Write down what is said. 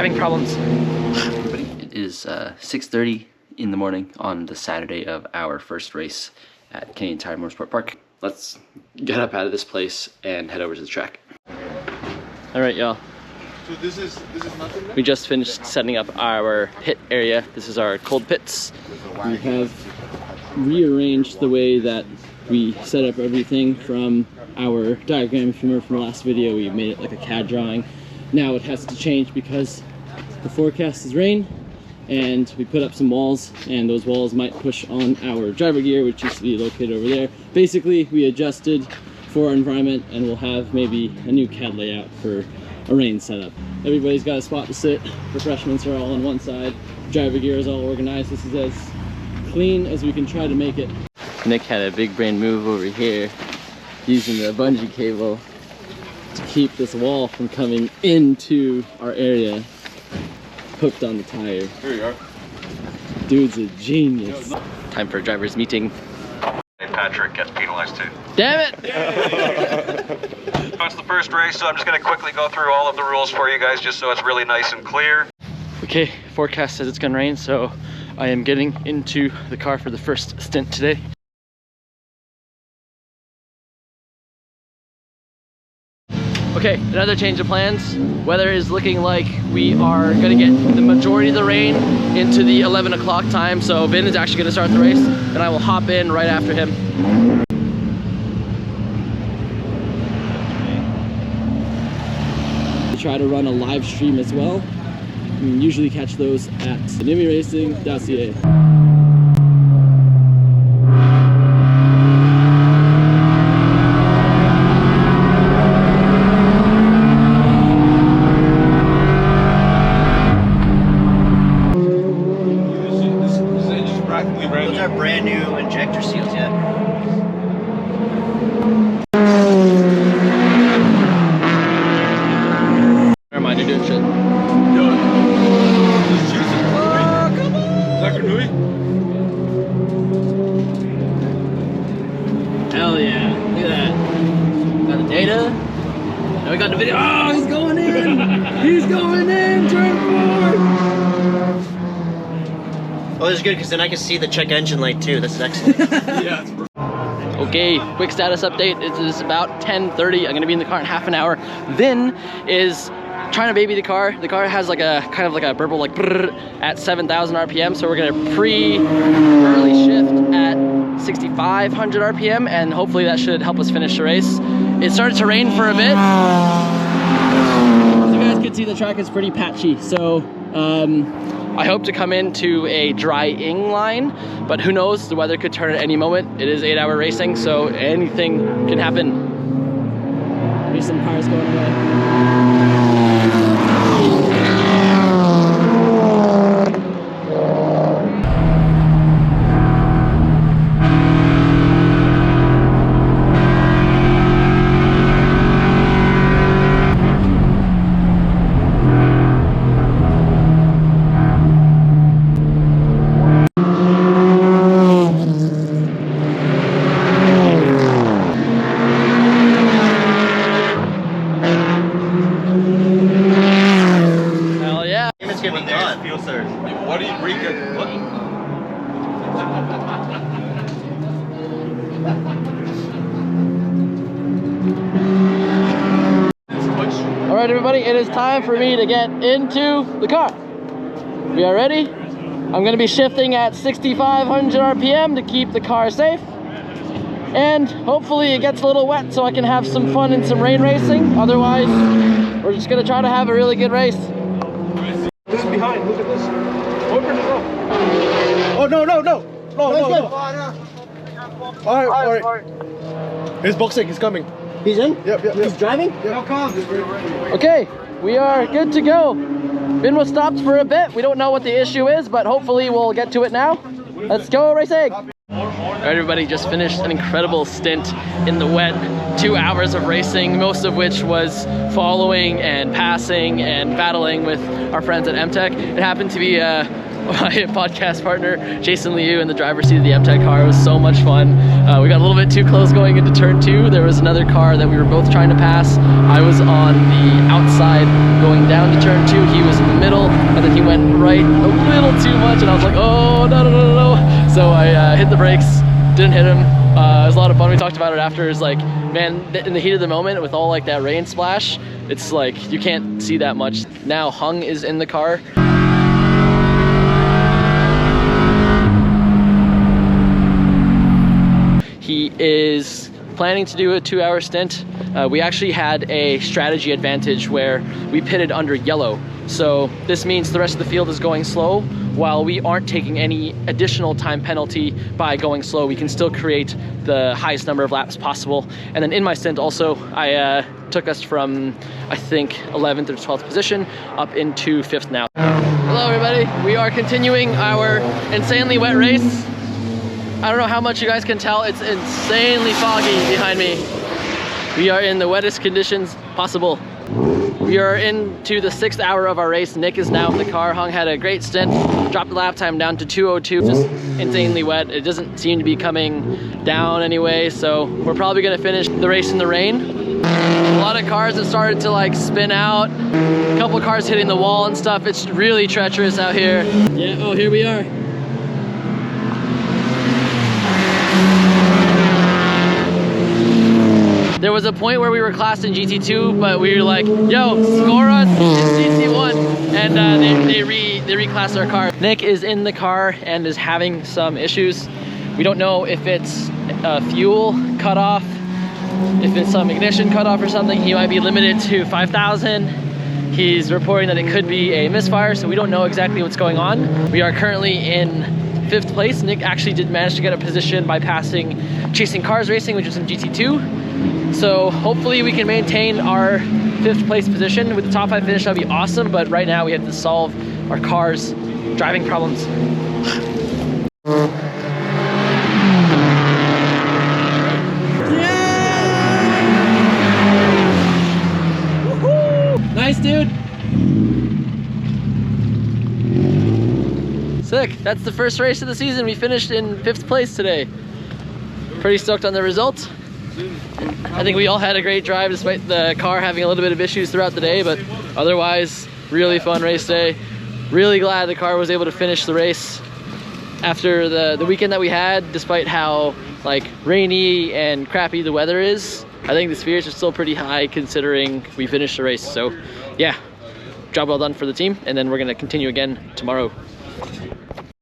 having problems. It is 6:30 in the morning on the Saturday of our first race at Canadian Tire Motorsport Park. Let's get up out of this place and head over to the track. All right, y'all. So this is nothing there? We just finished setting up our pit area. This is our cold pits. We have rearranged the way that we set up everything from our diagram. If you remember from the last video, we made it like a CAD drawing. Now it has to change because the forecast is rain, and we put up some walls, and those walls might push on our driver gear, which used to be located over there. Basically, we adjusted for our environment, and we'll have maybe a new CAD layout for a rain setup. Everybody's got a spot to sit. Refreshments are all on one side. Driver gear is all organized. This is as clean as we can try to make it. Nick had a big brain move over here using the bungee cable to keep this wall from coming into our area, hooked on the tire. Here you are. Dude's a genius. Time for a driver's meeting. Hey, Patrick gets penalized too. Damn it! It's the first race, so I'm just going to quickly go through all of the rules for you guys just so it's really nice and clear. Okay, forecast says it's gonna rain, so I am getting into the car for the first stint today. Okay, another change of plans. Weather is looking like we are gonna get the majority of the rain into the 11 o'clock time, so Vin is actually gonna start the race, and I will hop in right after him. We try to run a live stream as well. You can usually catch those at nimiracing.ca. Those are brand new injector seals yet. Never mind, you're doing shit. Hell yeah, look at that. Got the data. Now we got the video. Oh, he's going in! He's going in! Turn forward! Oh, this is good because then I can see the check engine light too. That's excellent. Yeah. Okay, quick status update. It is about 10:30. I'm gonna be in the car in half an hour. Vin is trying to baby the car. The car has like a kind of like a burble like brrr at 7,000 RPM. So we're gonna early shift at 6,500 RPM, and hopefully that should help us finish the race. It started to rain for a bit. As you guys can see, the track is pretty patchy. So I hope to come into a drying line, but who knows? The weather could turn at any moment. It is 8-hour racing, so anything can happen. There's some cars going away. What do you bring it? What? All right, everybody, it is time for me to get into the car. We are ready. I'm gonna be shifting at 6,500 RPM to keep the car safe. And hopefully it gets a little wet so I can have some fun in some rain racing. Otherwise, we're just gonna try to have a really good race. This is behind, look at this. Open it up. Oh, no. All right. He's boxing, he's coming. He's in? Yep. He's driving? Yep. Okay, we are good to go. Vin was stopped for a bit. We don't know what the issue is, but hopefully we'll get to it now. Let's go racing. All right, everybody, just finished an incredible stint in the wet. 2 hours of racing, most of which was following and passing and battling with our friends at MTech. It happened to be a my podcast partner, Jason Liu, in the driver's seat of the M-Tech car. It was so much fun. We got a little bit too close going into turn 2. There was another car that we were both trying to pass. I was on the outside going down to turn 2. He was in the middle, and then he went right a little too much, and I was like, oh, no. So I hit the brakes, didn't hit him. It was a lot of fun. We talked about it after. It's like, man, in the heat of the moment with all like that rain splash, it's like you can't see that much. Now Hung is in the car. He is planning to do a 2-hour stint. We actually had a strategy advantage where we pitted under yellow. So this means the rest of the field is going slow while we aren't taking any additional time penalty by going slow. We can still create the highest number of laps possible. And then in my stint also, I took us from, I think, 11th or 12th position up into 5th now. Hello everybody, we are continuing our insanely wet race. I don't know how much you guys can tell, it's insanely foggy behind me. We are in the wettest conditions possible. We are into the 6th hour of our race. Nick is now in the car. Hung had a great stint, dropped the lap time down to 2:02, just insanely wet. It doesn't seem to be coming down anyway, so we're probably gonna finish the race in the rain. A lot of cars have started to like spin out. A couple cars hitting the wall and stuff. It's really treacherous out here. Yeah, oh, here we are. There was a point where we were classed in GT2, but we were like, yo, score us in GT1. And they reclassed our car. Nick is in the car and is having some issues. We don't know if it's a fuel cutoff, if it's some ignition cutoff or something. He might be limited to 5,000. He's reporting that it could be a misfire, so we don't know exactly what's going on. We are currently in 5th place. Nick actually did manage to get a position by passing Chasing Cars Racing, which was in GT2. So hopefully we can maintain our 5th place position. With the top 5 finish, that'd be awesome, but right now we have to solve our car's driving problems. Nice, dude. Sick. That's the first race of the season. We finished in 5th place today. Pretty stoked on the result. I think we all had a great drive despite the car having a little bit of issues throughout the day, but otherwise, really fun race day. Really glad the car was able to finish the race after the weekend that we had, despite how like rainy and crappy the weather is. I think the spirits are still pretty high considering we finished the race. So yeah, job well done for the team, and then we're gonna continue again tomorrow.